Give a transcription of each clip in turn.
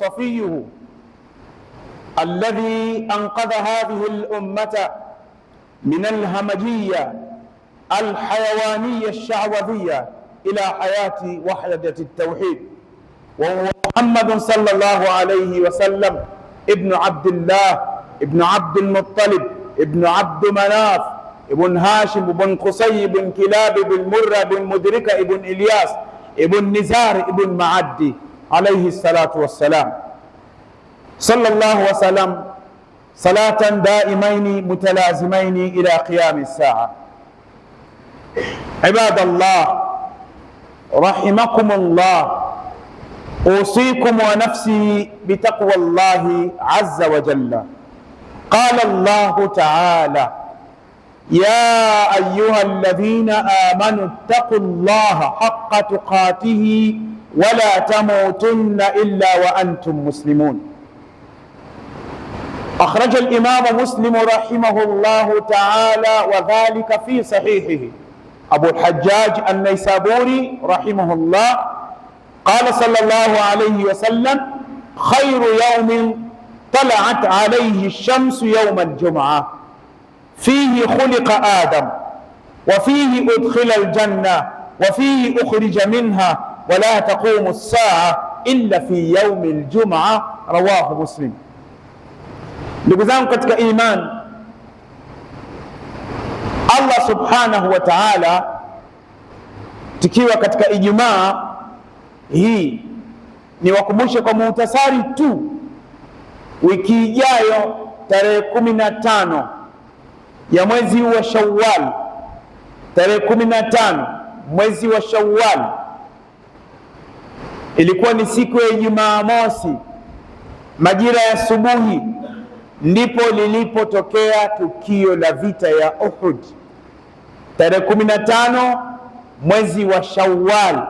وصفيه الذي أنقذ هذه الأمة من الهمجية الحيوانية الشعوذية إلى حياة وحدة التوحيد، وهو محمد صلى الله عليه وسلم ابن عبد الله ابن عبد المطلب ابن عبد مناف ابن هاشم ابن قصي ابن كلاب ابن مرة ابن مدركة ابن إلياس ابن نزار ابن معدي عليه الصلاة والسلام. صلى الله وسلم صلاة دائمين متلازمين إلى قيام الساعة. عباد الله رحمكم الله، أوصيكم ونفسي بتقوى الله عز وجل. قال الله تعالى: يا أيها الذين آمنوا اتقوا الله حق تقاته ولا تموتن إلا وأنتم مسلمون. أخرج الإمام مسلم رحمه الله تعالى وذلك في صحيحه أبو الحجاج النيسابوري رحمه الله قال صلى الله عليه وسلم: خير يوم طلعت عليه الشمس يوم الجمعة، فيه خلق آدم، وفيه أدخل الجنة، وفيه أخرج منها، ولا تقوم الساعة إلا في يوم الجمعة. رواه مسلم. Ndugu zangu katika iman, Allah subhanahu wa ta'ala, tukiwa katika Ijumaa hii, ni wakumbushe kwa muhtasari tu, wiki ijayo tarehe 15 ya mwezi wa Shawwal, tarehe 15 mwezi wa Shawwal, ilikuwa ni siku ya Ijumaa mosi, majira ya subuhi, ndipo lilipotokea tukio la vita ya Uhud. Tarehe 15 mwezi wa Shawwal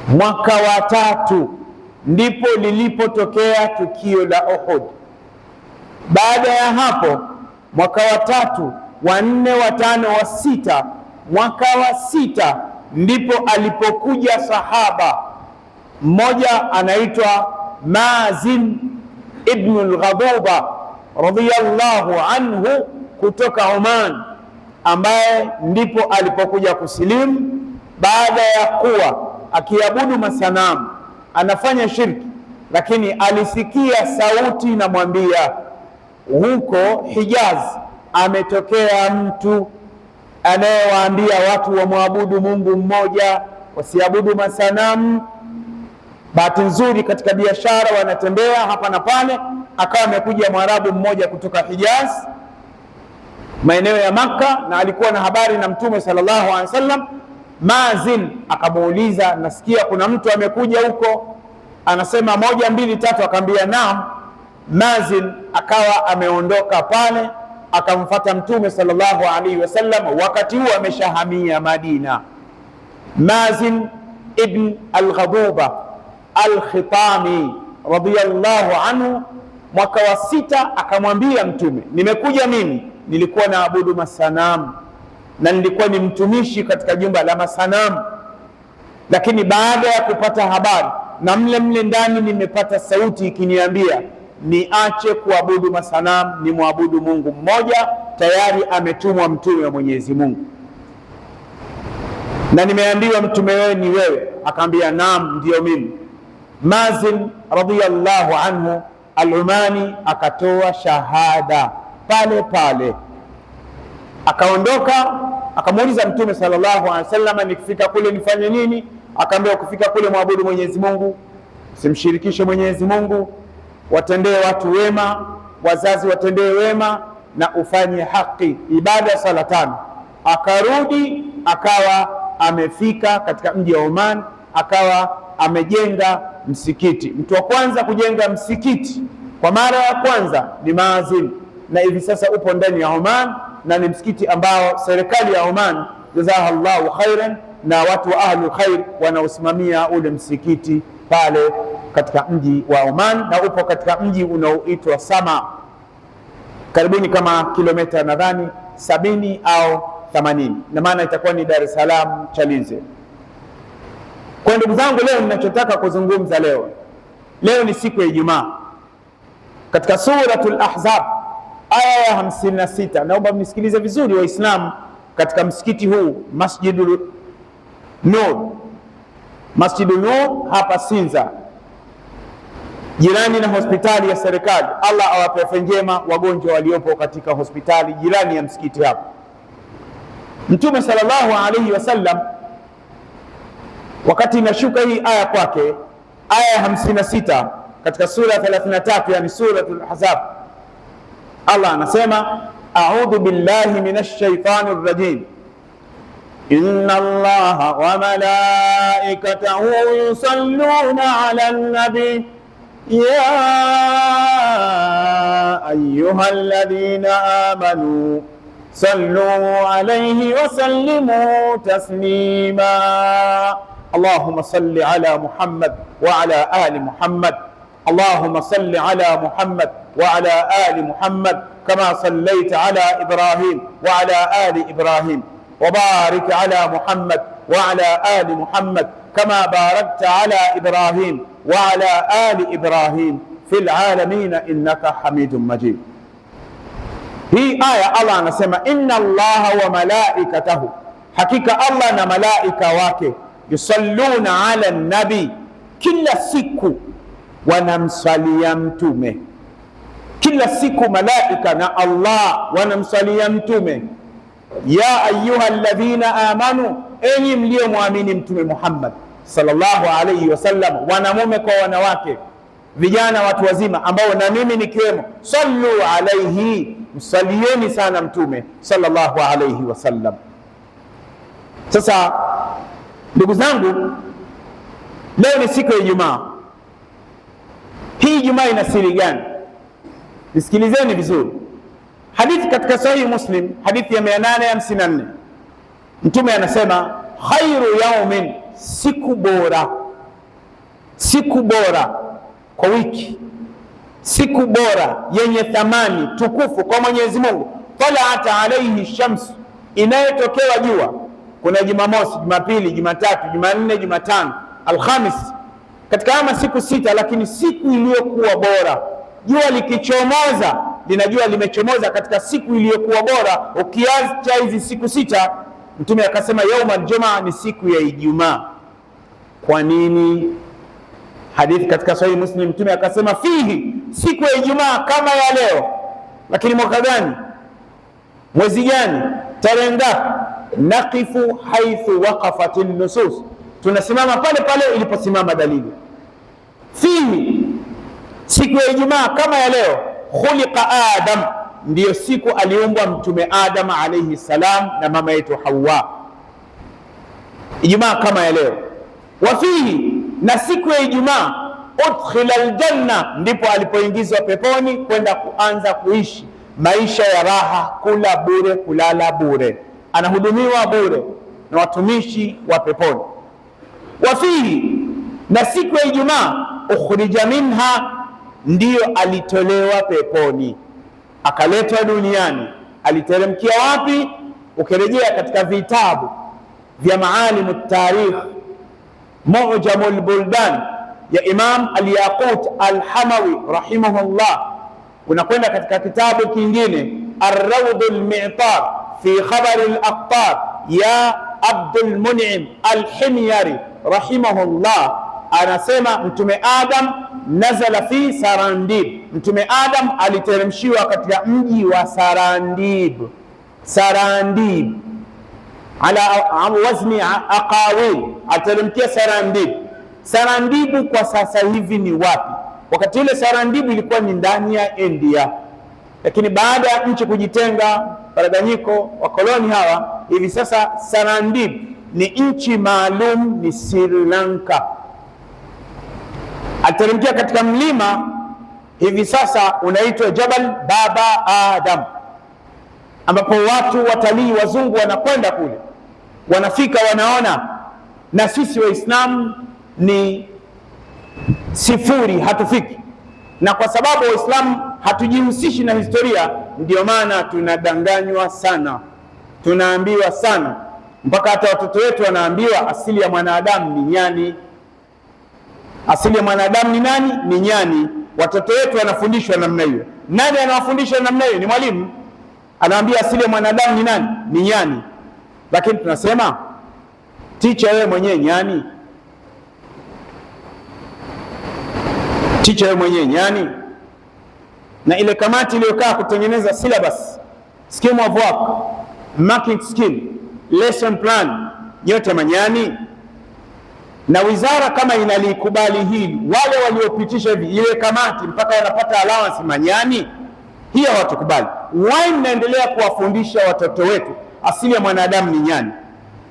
mwaka wa 3 ndipo lilipotokea tukio la Uhud. Baada ya hapo mwaka wa 3, wa 4, wa 5, wa 6, mwaka wa 6 ndipo alipokuja sahaba mmoja anaitwa Mazin ibn al-Ghaduba radhiyallahu anhu kutoka Oman, ambaye ndipo alipokuja kusilimu baada ya kuwa akiabudu masanamu, anafanya shirki, lakini alisikia sauti inamwambia huko Hijaz ametokea mtu anayewaambia watu wamwabudu Mungu mmoja, wasiabudu masanamu. Bahati nzuri katika biashara wanatembea hapa na pale, akawa amekuja Mwarabu mmoja kutoka Hijaz, maeneo ya Makka, na alikuwa na habari na Mtume sallallahu alaihi wasallam. Mazin akamuuliza, nasikia kuna mtu amekuja huko, anasema 1, 2, 3. Akamwambia naam. Mazin akawa ameondoka pale, akamfuata Mtume sallallahu alaihi wasallam. Wakati huo ameshahamia Madina. Mazin ibn al-Ghaduba al-Khitami radhiyallahu anhu, mwaka wa 6 akamwambia Mtume, nimekuja mimi, nilikuwa naabudu masanamu na nilikuwa ni mtumishi katika jumba la masanamu, lakini baada ya kupata habari na mle ndani nimepata sauti ikiniambia niache kuabudu masanamu, ni muabudu Mungu mmoja, tayari ametumwa mtume wa Mwenyezi Mungu, na nimeambiwa mtume wewe ni wewe. Akaambia naam, ndio mimi. Mazin radhiyallahu anhu al-Umani akatoa shahada pale pale, akaondoka. Akamuuliza Mtume sallallahu alaihi wasallam, nikifika kule nifanye nini? Akaambia ukifika kule muabudu Mwenyezi Mungu, usimshirikishe Mwenyezi Mungu, watendee watu wema, wazazi watendee wema, na ufanye haki, ibada sala 5. Akarudi akawa amefika katika mji wa Oman, akawa amejenga msikiti. Mtu wa kwanza kujenga msikiti kwa mara ya kwanza ni Mazin, na hivi sasa upo ndani ya Oman, na ni msikiti ambao serikali ya Oman jazahallahu khairan na watu wa ahlul khair wanaosimamia ule msikiti pale katika mji wa Oman, na upo katika mji unaoitwa Sama, karibuni kama kilomita nadhani 70 au 80, na maana itakuwa ni Dar es Salaam Chalinze. Kwa ndugu zangu, leo ninachotaka kuzungumza leo Leo ni siku ya Ijumaa. Katika Suratul Ahzab aya ya 56, naomba mnisikilize vizuri Waislamu, katika msikiti huu Masjidul Nur, Masjidul Nur hapa Sinza, jirani na hospitali ya serikali. Allah awape afya njema wagonjwa waliopo katika hospitali jirani ya msikiti hapa. Mtume sallallahu alayhi wasallam wakati inashuka hii aya kwake, aya ya 56 katika sura 33, yani Suratul Ahzab, Allah anasema a'udhu billahi minash shaitanir rajim, inna Allaha wa malaikatahu yusalluna 'alan nabi ya ayyuhalladhina amanu sallu 'alayhi wa sallimu taslima. Allahumma salli ala Muhammad wa ala ali Muhammad. Allahumma salli ala Muhammad wa ala ali Muhammad kama sallaita ala Ibrahim wa ala ali Ibrahim wa barik ala Muhammad wa ala ali Muhammad kama barakta ala Ibrahim wa ala ali Ibrahim fil alamin innaka Hamidum Majid. Hii aya Allah anasema inna Allaha wa malaikatahu, hakika Allah na malaika wake, yusalluna ala nabi, kila siku wanamsalia mtume. Kila siku malaika na Allah wanamsalia mtume. Ya ayuha alladhina amanu, enyi mliomwamini mtume Muhammad sallallahu alayhi wasallam, wanamume kwa wanawake, vijana, watu wazima, ambao na mimi nikiwemo, sallu alayhi, msalieni sana mtume sallallahu alayhi wasallam. Sasa ndugu zangu, leo ni siku ya Ijumaa. Hii Ijumaa ina siri gani? Nisikilizeni vizuri. Hadithi katika Sahih Muslim, hadithi ya 854, mtume anasema khairu yaumin, siku bora, siku bora kwa wiki, siku bora yenye thamani tukufu kwa Mwenyezi Mungu, talaat alayhi shams, inayotokewa jua. Kuna Jumamosi, Jumapili, Jumatatu, Jumanne, Jumatano, Alhamis, katika haya siku 6, lakini siku iliyokuwa bora, jua likichomoza, linajua limechomoza katika siku iliyokuwa bora. Ukiacha hizi siku 6, mtume akasema yaumul jumaa, ni siku ya Ijumaa. Kwa nini? Hadithi katika Sahih Muslim, mtume akasema fihi, siku ya Ijumaa kama ya leo. Lakini mwaka gani? Mwezi gani? Tarehe ngapi? Naqifu haithu waqafatin nusus, tunasimama pale pale iliposimama dalili. Fihi, siku ya Ijumaa kama ya leo, khuliqa Adam, ndiyo siku aliumbwa mtume Adam alayhi salam na mama yetu Hawa. Ijumaa kama ya leo. Wa fihi, na siku ya Ijumaa, udkhila aljanna, ndipo alipoingizwa peponi kwenda kuanza kuishi maisha ya raha, kula bure, kulala bure, anahudumiwa bure na watumishi wa peponi. Wa fihi, na siku ya Ijumaa, ukhrija minha, ndiyo alitolewa peponi akaletwa duniani. Aliteremkia wapi? Ukirejea katika vitabu vya Maalimu Tarikh, Mu'jamul Buldan ya Imam Al-Yaqut Al-Hamawi rahimahullah, unakwenda katika kitabu kingine Ar-Rawdul Mi'tar fi Khabar Al-Aqtar ya Abdul Mun'im Al-Himyari rahimahullah, anasema mtume Adam nazala fi Sarandib, mtume Adam aliteremshiwa katika mji wa Sarandib. Sarandib ala wazni aqawil, aliteremkia Sarandib. Sarandibu kwa sasa hivi ni wapi? Wakati ule Sarandibu ilikuwa ni ndani ya India, lakini baada ya nchi kujitenga, paraganyiko, wakoloni hawa, hivi sasa Sarandib ni nchi maalum, ni Sri Lanka. Aliteremkia katika mlima hivi sasa unaitwa Jabal Baba Adam, ambapo watu watalii wazungu wanakwenda kule, wanafika wanaona, na sisi Waislamu ni sifuri, hatufiki. Na kwa sababu Waislamu hatujihusishi na historia, ndio maana tunadanganywa sana, tunaambiwa sana, mpaka hata watoto wetu wanaambiwa asili ya mwanadamu ni nyani. Asili ya mwanadamu ni nani? Ni nyani. Watoto wetu wanafundishwa namna hiyo. Nani anawafundisha namna hiyo? Ni mwalimu. Anawaambia asili ya mwanadamu ni nani? Ni nyani. Lakini tunasema ticha, wewe mwenyewe nyani? Ticha, wewe mwenyewe nyani? Na ile kamati iliyokaa kutengeneza syllabus, scheme of work, marking scheme, lesson plan, yote manyani? Na wizara kama inalikubali hili, wale waliopitisha hivi ile kamati mpaka wanapata allowance manyani? Hiyo hawatukubali. Why mnaendelea kuwafundisha watoto wetu asili ya mwanadamu ni nyani?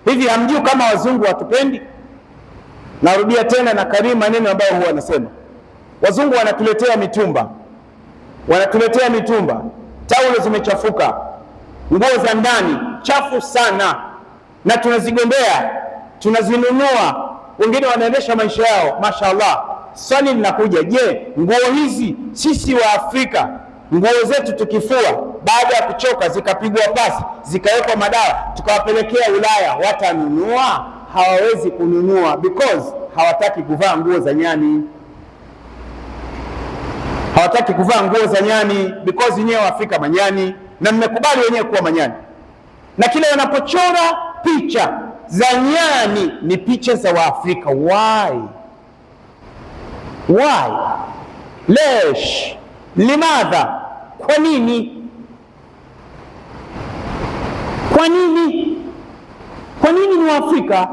Hivi hamjui kama wazungu watupendi? Narudia tena na karimu maneno ambayo huwa wanasema. Wazungu wanatuletea mitumba, wanatuletea mitumba, taulo zimechafuka, nguo za ndani chafu sana, na tunazigombea, tunazinunua, wengine wanaendesha maisha yao mashallah. Swali linakuja, je, nguo hizi sisi wa Afrika, nguo zetu tukifua baada ya kuchoka zikapigwa pasi zikawekwa madawa tukawapelekea Ulaya, watanunua? Hawawezi kununua, because hawataki kuvaa nguo za nyani. Hawataki kuvaa nguo za nyani because wenyewe wa Afrika manyani, na mmekubali wenyewe kuwa manyani. Na kile wanapochora picha za nyani ni picha za Waafrika. Why? Why? Lesh? Limadha? Kwa nini? Kwa nini? Kwa nini ni Waafrika?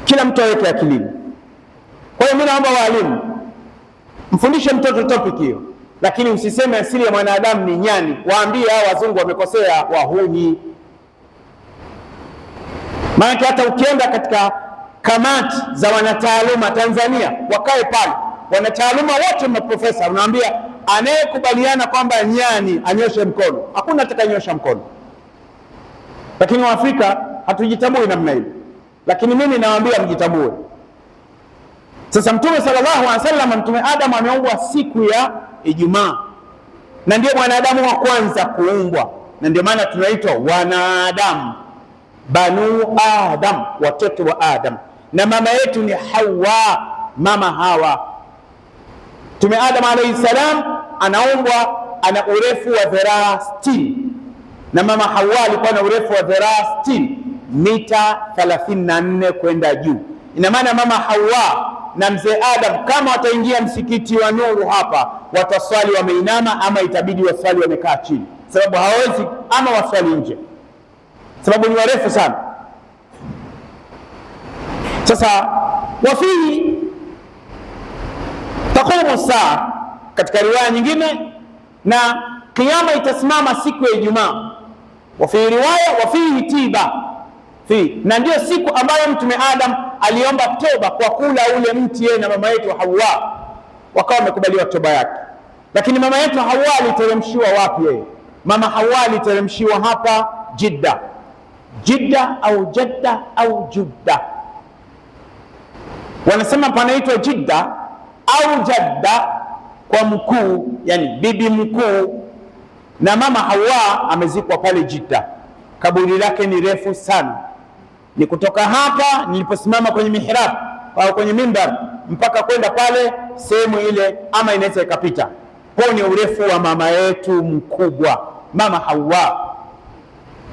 Kila mtu aweke akilini. Kwa hiyo mimi naomba walimu mfundishe mtoto topic hiyo, lakini usiseme asili ya mwanadamu ni nyani. Waambie hao wazungu wamekosea, wahuni. Maana hata ukienda katika kamati za wanataaluma Tanzania, wakae pale wanataaluma wote, maprofesa, unaambia anayekubaliana kwamba nyani anyoshe mkono. Hakuna atakayonyosha mkono. Lakini Waafrika hatujitambui namna hiyo, lakini mimi nawaambia mjitambue. Sasa Mtume sallallahu alaihi wasallam, Mtume Adam ameumbwa siku ya Ijumaa, na ndio mwanadamu wa kwanza kuumbwa, na ndio maana tunaitwa wanadamu, banu Adam, watoto wa Adam. Na mama yetu ni Hawa, mama Hawa. Mtume Adam alayhi salam anaumbwa ana urefu wa dhiraa 60, na mama Hawa alikuwa na urefu wa dhiraa 60, mita 34 kwenda juu. Ina maana mama Hawa na mzee Adam kama wataingia msikiti wa Nuru hapa, wataswali wameinama, ama itabidi waswali wamekaa chini, sababu hawawezi, ama waswali nje, sababu ni warefu sana. Sasa wafihi taqumu saa, katika riwaya nyingine, na kiyama itasimama siku ya Ijumaa. Wafihi riwaya wafihi tiba fi, na ndio siku ambayo Mtume Adam aliomba toba kwa kula ule mti, yeye na mama yetu Hawa, wakawa wamekubaliwa toba yake. Lakini mama yetu Hawa aliteremshiwa wapi? Yeye mama Hawa aliteremshiwa hapa Jidda. Jidda au Jadda au Judda, wanasema panaitwa Jidda au Jadda kwa mkuu, yani bibi mkuu, na mama Hawa amezikwa pale Jidda. Kaburi lake ni refu sana, ni kutoka hapa niliposimama kwenye mihrab au kwenye mimbar mpaka kwenda pale sehemu ile, ama inaweza ikapita. Huo ni urefu wa mama yetu mkubwa, mama Hawa.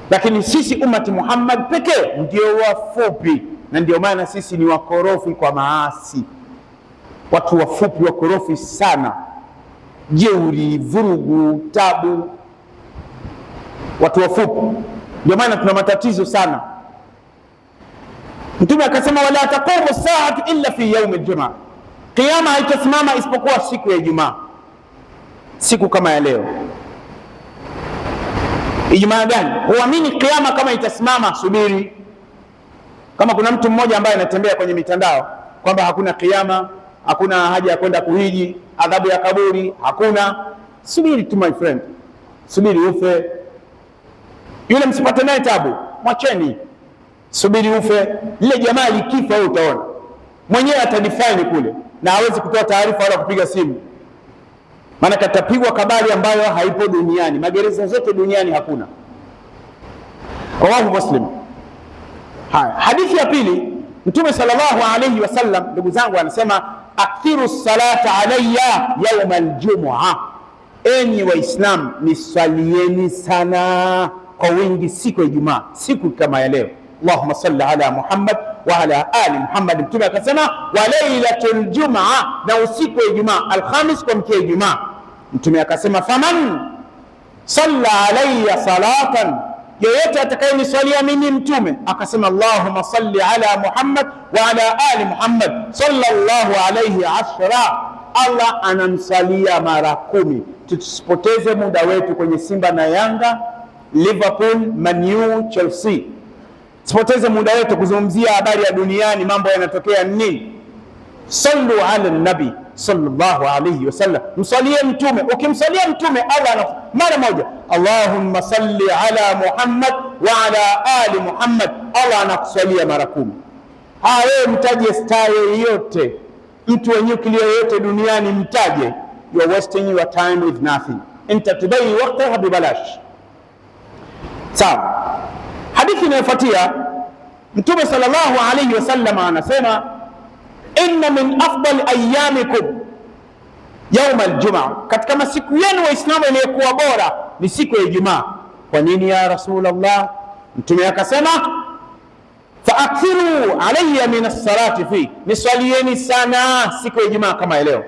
Lakini sisi umati Muhammad pekee ndio wafupi, na ndio maana sisi ni wakorofi kwa maasi. Watu wafupi wakorofi sana, jeuri, vurugu, tabu, watu wafupi, ndio maana tuna matatizo sana. Mtume akasema wala taqumu saatu illa fi yaum aljumaa, kiyama haitasimama isipokuwa siku ya Ijumaa. Siku kama ya leo, Ijumaa gani? Huamini kiyama kama itasimama? Subiri. Kama kuna mtu mmoja ambaye anatembea kwenye mitandao kwamba hakuna kiyama, hakuna haja ya kwenda kuhiji, adhabu ya kaburi hakuna, subiri tu my friend, subiri ufe. Yule msipate naye tabu, mwacheni, subiri ufe. Lile jamaa likifa, wewe utaona mwenyewe, atadefine kule, na hawezi kutoa taarifa wala kupiga simu, maana katapigwa kabari ambayo haipo duniani. Magereza zote duniani hakuna. Rawahu Muslim. Haya, hadithi ya pili Mtume sallallahu alayhi wasallam, ndugu zangu, anasema akthiru salata alayya yawm aljumua, enyi Waislamu niswalieni sana kwa wingi siku ya Ijumaa, siku kama ya leo. Allahumma salli ala Muhammad wa ala ali Muhammad. Mtume akasema wa lailatul jumaa, na usiku wa Ijumaa, alhamis kwa mkia Ijumaa. Mtume akasema faman salla alayya salatan, yoyote atakayeniswalia mimi Mtume. Akasema Allahumma salli ala Muhammad wa ala ali Muhammad sallallahu alayhi ashra, Allah anamsalia mara 10. Tusipoteze muda wetu kwenye Simba na Yanga, Liverpool, Man U, Chelsea. Sipoteze muda wetu kuzungumzia habari ya duniani, mambo yanatokea nini. Sallu ala nabi sallallahu alayhi wasallam, msalie Mtume. Ukimsalia Mtume, Allah mara moja, Allahumma salli ala Muhammad wa ala ali Muhammad, Allah anakusalia mara 10. Wewe mtaje star yoyote, mtu wa nyuklia yoyote duniani mtaje, you are wasting your time with nothing. Anta tudai waqtaha bibalash. Sawa. Hadithi inayofuatia, Mtume sallallahu alayhi wasallam anasema inna min afdal ayyamikum yawm aljumaa, katika masiku yenu Waislamu iliyokuwa bora ni siku ya Ijumaa. Kwa nini ya Rasulullah? Mtume akasema faakthiru alayya min as-salati fi, niswalieni sana siku ya Ijumaa kama leo.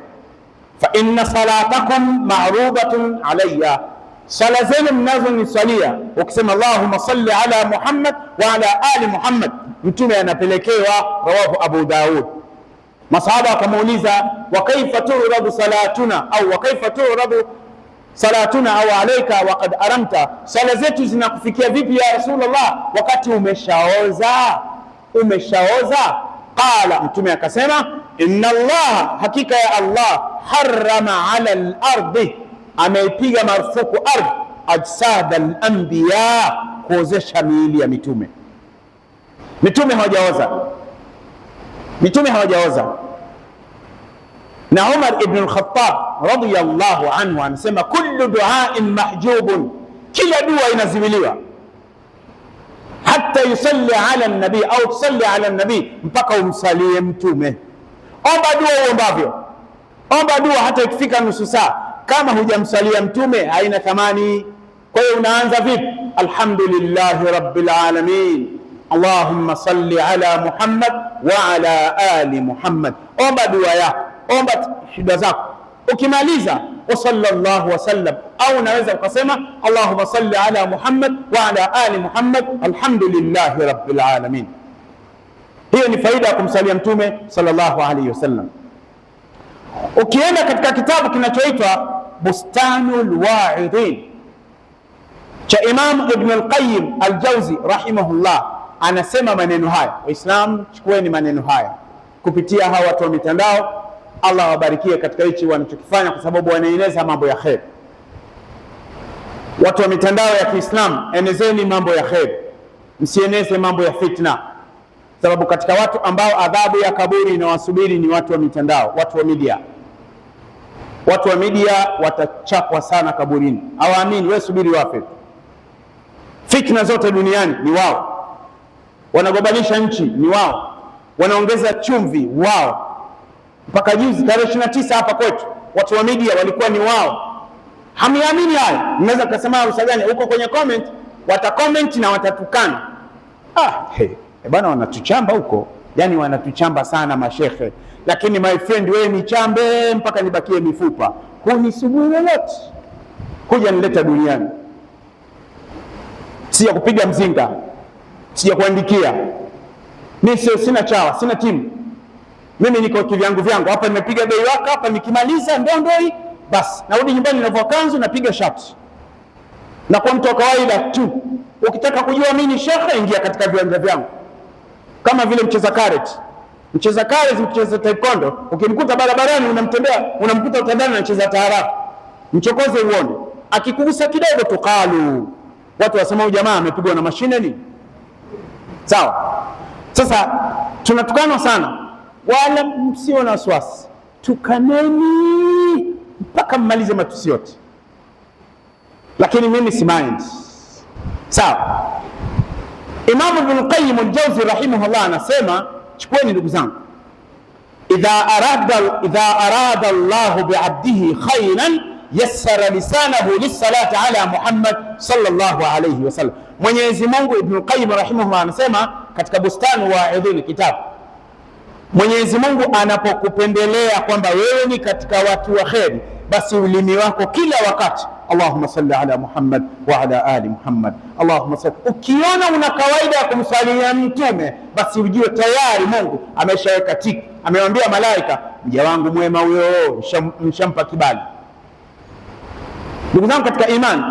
Fa inna salatakum ma'rudatun alayya, sala zenu mnazo niswalia, ukisema Allahumma salli ala Muhammad wa ala ali Muhammad, Mtume anapelekewa. Rawahu Abu Daud. Masahaba wakamuuliza wa kaifa turadu salatuna, au wa kaifa turadu salatuna au alayka waqad aramta, sala zetu zinakufikia vipi ya Rasulullah wakati umeshaoza? Qala, Mtume akasema inna Allah, hakika ya Allah, harrama ala al-ardi, ameipiga marufuku ardhi, ajsad al-anbiya, kuozesha miili ya mitume. Mitume hawajaoza. Na Umar ibn al-Khattab radiyallahu anhu anasema kullu du'ain mahjubun, kila dua inaziwiliwa, hatta yusalli ala nabii au tusalli ala nabii, mpaka umsalie Mtume. Omba dua uombavyo, omba dua hata ikifika nusu saa, kama hujamsalia Mtume haina thamani. Kwa hiyo unaanza vipi? Alhamdulillahi rabbil alamin, Allahumma salli ala Muhammad wa ala ali Muhammad. Omba dua yako, omba shida zako. Ukimaliza wa sallallahu wasallam, au unaweza ukasema Allahumma salli ala Muhammad wa ala ali Muhammad alhamdulillahi rabbil alamin. Hiyo ni faida ya kumsalia Mtume sallallahu alayhi wasallam. Ukienda katika kitabu kinachoitwa Bustanul Wa'idhin cha Imam Ibn al-Qayyim al-Jawzi rahimahullah, anasema maneno haya. Waislamu, chukueni maneno haya kupitia hawa watu wa mitandao. Allah wabarikie katika hichi wanachokifanya, kwa sababu wanaeneza mambo ya khair. Watu wa mitandao ya Kiislamu, enezeni mambo ya khair, msieneze mambo ya fitna, sababu katika watu ambao adhabu ya kaburi inawasubiri ni watu wa mitandao, watu wa media. Watu wa media watachapwa sana kaburini. Hawaamini, wewe subiri wafe. Fitna zote duniani ni wao, wanagombanisha nchi ni wao, wanaongeza chumvi wao. Mpaka juzi tarehe 29 hapa kwetu watu wa media walikuwa ni wao. Hamiamini haya, mnaweza kusema usagani huko kwenye comment, watacomment na watatukana. Bwana wanatuchamba huko, yani wanatuchamba sana mashekhe. Lakini my friend, wewe ni chambe mpaka nibakie mifupa, hunisubiri lolote kuja nileta duniani. Sija kupiga mzinga, sija kuandikia, mimi sina chawa, sina timu. Mimi niko kivyangu hapa, nimepiga bei waka hapa, nikimaliza ndondoi basi narudi nyumbani, navua kanzu, napiga shati na kwa mtu wa kawaida tu. Ukitaka kujua mimi ni shekhe, ingia katika viwanja vyangu, kama vile mcheza karate, mcheza taekwondo. Ukimkuta barabarani unamtembea, unamkuta utadhani anacheza taarabu, mchokoze uone. Akikugusa kidogo tukalu, watu wasema huyu jamaa amepigwa na mashine nini. Sawa. Sasa tunatukanwa sana, wala msio na wasiwasi, tukaneni mpaka mmalize matusi yote, lakini mimi si mind. Sawa. Imam Ibn Qayyim al-Jawzi rahimahullah anasema Chukueni ndugu zangu, idha arada Allahu bi'abdihi khairan yassara lisanahu lissalati ala Muhammad sallallahu alayhi wasallam. Mwenyezi Mungu, Ibn Qayyim rahimahullah anasema katika Bustani Wa'idhin kitabu, Mwenyezi Mungu anapokupendelea kwamba wewe ni katika watu wa kheri, basi ulimi wako kila wakati Allahumma salli ala Muhammad wa ala ali Muhammad, Allahumma salli. Ukiona una kawaida ya kumsalia mtume, basi ujue tayari Mungu ameshaweka tiki, amemwambia malaika, mja wangu mwema huyo, mshampa kibali. Ndugu zangu katika imani,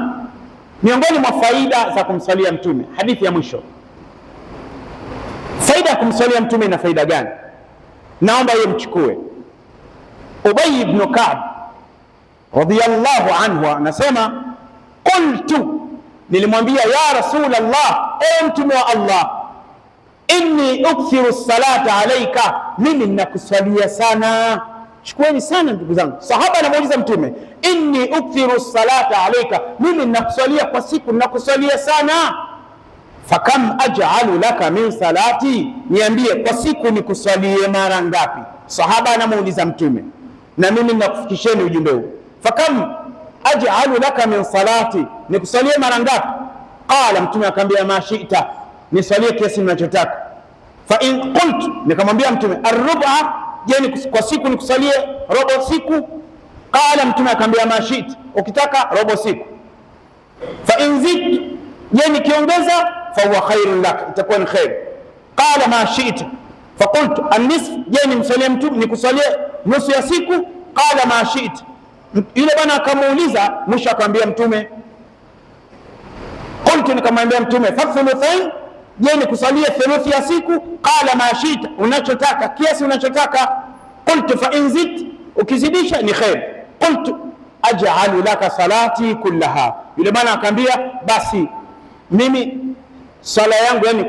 miongoni mwa faida za kumsalia mtume, hadithi ya mwisho, faida ya kumsalia mtume ina faida gani? Naomba hiyo mchukue. Ubay ibn Ka'b radiyallahu anhu anasema, qultu, nilimwambia ya Rasulullah, ewe mtume wa Allah, inni ukthiru salata alayka, mimi ninakusalia sana. Chukueni sana ndugu zangu, sahaba anamuuliza mtume, inni ukthiru salata alayka, mimi ninakusalia kwa siku, ninakusalia sana. Fakam aj'alu laka min salati, niambie kwa siku nikusalie mara ngapi? Sahaba anamuuliza mtume, na mimi ninakufikisheni ujumbe huu. Fakam aj'alu laka min salati, nikusalie mara ngapi? Qala, mtume akamwambia, ma shi'ta, nisalie kiasi ninachotaka. Fa in qultu, nikamwambia mtume, arruba, je, kwa siku nikusalie robo siku? Qala, mtume akamwambia, ma shi'ta, ukitaka robo siku. Fa in zid, je, nikiongeza, fa huwa khairun lak, itakuwa ni khair. Qala ma shi'ta, fa qultu an-nisf, je, nimsalie mtume nikusalie nusu ya siku? Qala ma shi'ta. Yule bwana akamuuliza, mwisho akamwambia mtume, qultu, nikamwambia mtume, fa thuluthain, je, nikusalie thuluthi ya siku? Qala ma shi'ta, unachotaka, kiasi unachotaka. Qultu fa in zid, ukizidisha ni khair. Qultu aj'alu laka salati kullaha, yule bwana akamwambia, basi mimi sala yangu, yani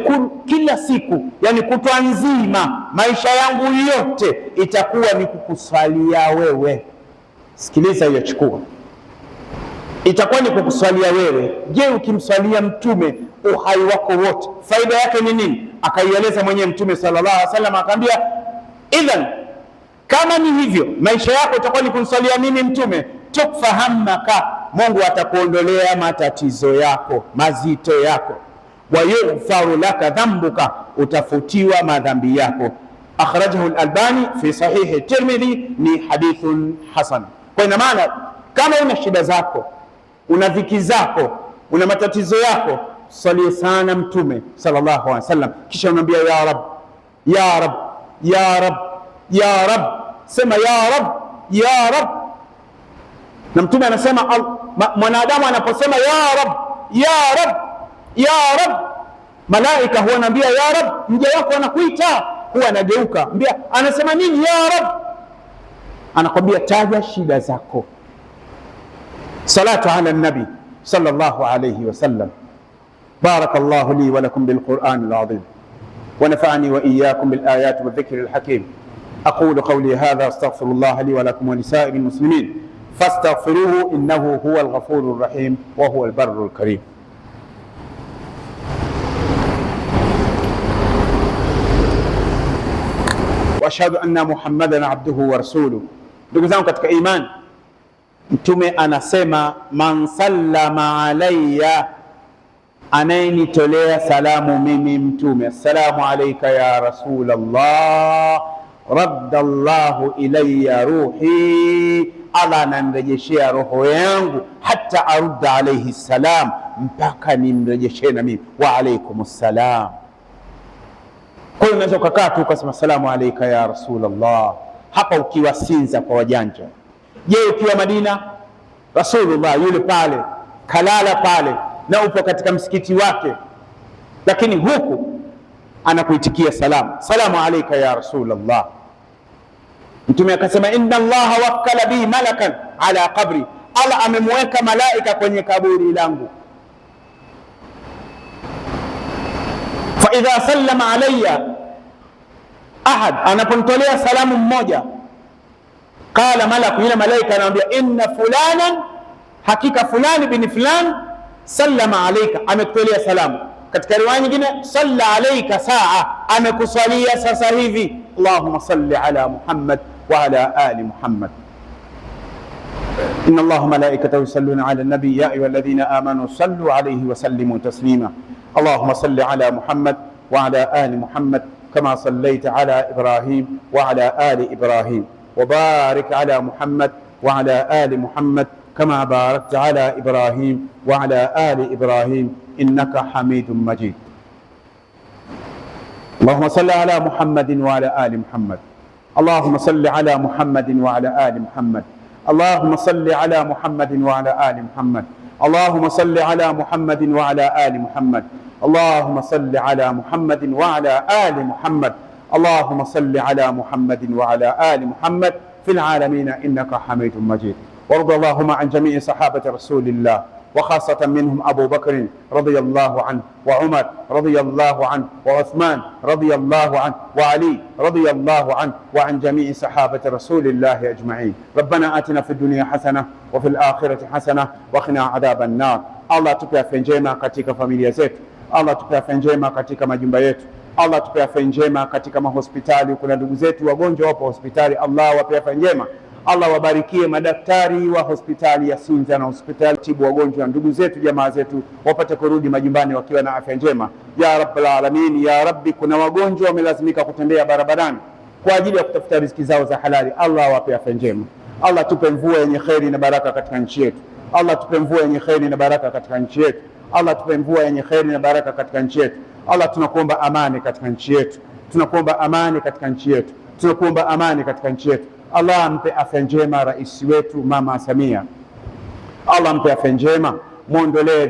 kila siku, yani kutwa nzima, maisha yangu yote itakuwa ni kukusalia wewe. Sikiliza hiyo, chukua, itakuwa ni kukusalia wewe. Je, ukimsalia mtume uhai wako wote, faida yake ni nini? Akaieleza mwenyewe mtume sallallahu alaihi wasallam, akamwambia, idhan, kama ni hivyo, maisha yako itakuwa ni kumsalia mimi mtume, tukfahamaka, Mungu atakuondolea matatizo yako mazito yako, wa yughfaru laka dhambuka, utafutiwa madhambi yako. Akhrajahu al-Albani fi sahihi Tirmidhi, ni hadithun hasan. Kwa ina maana kama una shida zako, una dhiki zako, una matatizo yako, salie sana mtume sallallahu alaihi wasallam, kisha unamwambia ya rab, ya rab, ya rab, ya rab, sema ya rab, ya rab. Na mtume anasema, mwanadamu anaposema ya rab, ya rab, ya rab, malaika huwa anaambia ya rab, mja wako anakuita, huwa anageuka, mbia, anasema nini? Ya rab, anakwambia taja shida zako. Salatu ala nabi sallallahu alayhi wasallam. Barakallahu li wa lakum bil Qur'an al-azim wa nafa'ani wa iyyakum bil ayati wa dhikri al-hakim. Aqulu qawli hadha astaghfirullah li wa lakum wa lisa'iril muslimin fastaghfiruhu innahu huwal ghafurur rahim wa huwal barrul karim. Wa ashhadu anna Muhammadan abduhu wa rasuluhu. Ndugu zangu katika imani, mtume anasema, man sallama alayya, anayenitolea salamu mimi mtume, assalamu alayka ya Rasulullah, raddallahu ilayya ruhi, Allah ananirejeshea roho yangu, hata arudda alayhi salam, mpaka nimrejeshee na mimi wa alaykumus salam. Kwa hiyo unaweza ukakaa tu ukasema assalamu alayka ya Rasulullah, hapa ukiwa Sinza kwa wajanja. Je, ukiwa Madina, Rasulullah yule pale kalala pale na upo katika msikiti wake, lakini huku anakuitikia salamu, salamu alayka ya Rasulullah. Mtume akasema, inna Allaha wakkala bi malakan ala qabri, Allah amemweka malaika kwenye kaburi langu. Fa idha sallama alayya ahad, anaponitolea salamu mmoja, qala malaku, yule malaika anamwambia, inna fulanan, hakika fulani bin fulan, sallama alayka, amekutolea salamu. Katika riwaya nyingine, salla alayka saa, amekuswalia sasa hivi. Allahumma salli ala Muhammad wa ala ali Muhammad. Inna Allaha malaikatahu yusalluna ala nabi ya ayyuhalladhina amanu sallu alayhi wa sallimu taslima. Allahumma salli ala Muhammad wa ala ali Muhammad kama sallaita ala Ibrahim wa ala ali Ibrahim wa barik ala Muhammad wa ala ali Muhammad kama barakta ala Ibrahim wa ala ali Ibrahim innaka Hamidum Majid. Allahumma salli ala Muhammadin wa ala ali Muhammad. Allahumma salli ala Muhammadin wa ala ali Muhammad. Allahumma salli ala Muhammadin wa ala ali Muhammad. Allahumma salli ala Muhammadin wa ala ali Muhammad. Allahumma salli ala Muhammadin wa ala ali Muhammad. Allahumma salli ala Muhammadin wa ala ali Muhammad fil alamin innaka Hamidum Majid. وارض اللهم عن جميع صحابة رسول الله وخاصة منهم أبو بكر رضي الله عنه وعمر رضي الله عنه وعثمان رضي الله عنه وعلي رضي الله عنه وعن جميع صحابة رسول الله أجمعين. ربنا آتنا في الدنيا حسنة وفي الآخرة حسنة وقنا عذاب النار. Allah tupe afya njema katika familia zetu. Allah tupe afya njema katika majumba yetu. Allah tupe afya njema katika mahospitali. Kuna ndugu zetu wagonjwa wapo hospitali, Allah wape afya njema. Allah wabarikie madaktari wa hospitali ya Sinza na hospitali tibu wagonjwa, ndugu zetu, jamaa zetu wapate kurudi majumbani wakiwa na afya njema ya rabbal alamin. Ya Rabbi, kuna wagonjwa wamelazimika kutembea barabarani kwa ajili ya kutafuta riziki zao za halali. Allah wape afya njema. Allah tupe mvua yenye kheri na baraka katika nchi yetu. Allah tupe mvua yenye kheri na baraka katika nchi yetu. Allah tupe mvua yenye kheri na baraka katika nchi yetu. Allah, tunakuomba amani katika nchi yetu. Tunakuomba amani katika nchi yetu. Tunakuomba amani katika nchi yetu. Allah mpe afya njema rais wetu Mama Samia. Allah mpe afya njema, muondolee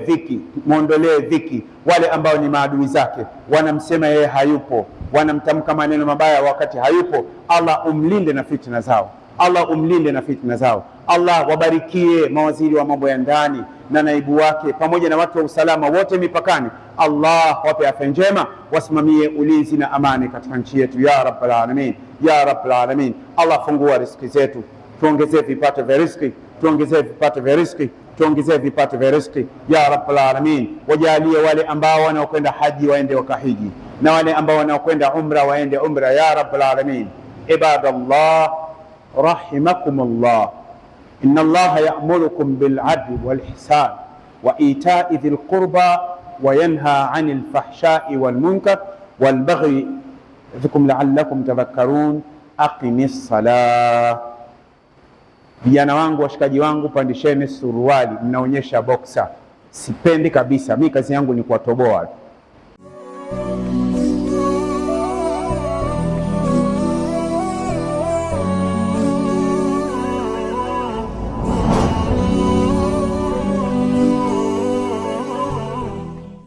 dhiki wale ambao ni maadui zake, wanamsema yeye hayupo, wanamtamka maneno mabaya wakati hayupo. Allah umlinde na fitna zao. Allah umlinde na fitna zao. Allah wabarikie mawaziri wa mambo ya ndani na naibu wake pamoja na watu wa usalama wote mipakani. Allah wape afya njema, wasimamie ulinzi na amani katika nchi yetu ya rabbal alamin, ya rabbal alamin. Allah fungua riziki zetu, tuongezee vipato vya riziki, tuongezee vipato vya riziki, tuongezee vipato vya riziki ya rabbal alamin. Wajalie wale ambao wanaokwenda haji waende wakahiji, na wale ambao wanaokwenda umra waende umra ya rabbal alamin. Ibadallah rahimakumullah. Inna Allaha ya'murukum bil adli wal ihsan wa ita'i dhil qurba wa yanha 'anil fahsha'i wal munkar wal baghi ya'idhukum la'allakum tadhakkarun. Aqimis salah. Vijana wangu, washikaji wangu, pandisheni suruali, mnaonyesha boxer. Sipendi kabisa, mimi kazi yangu ni kuwatoboa.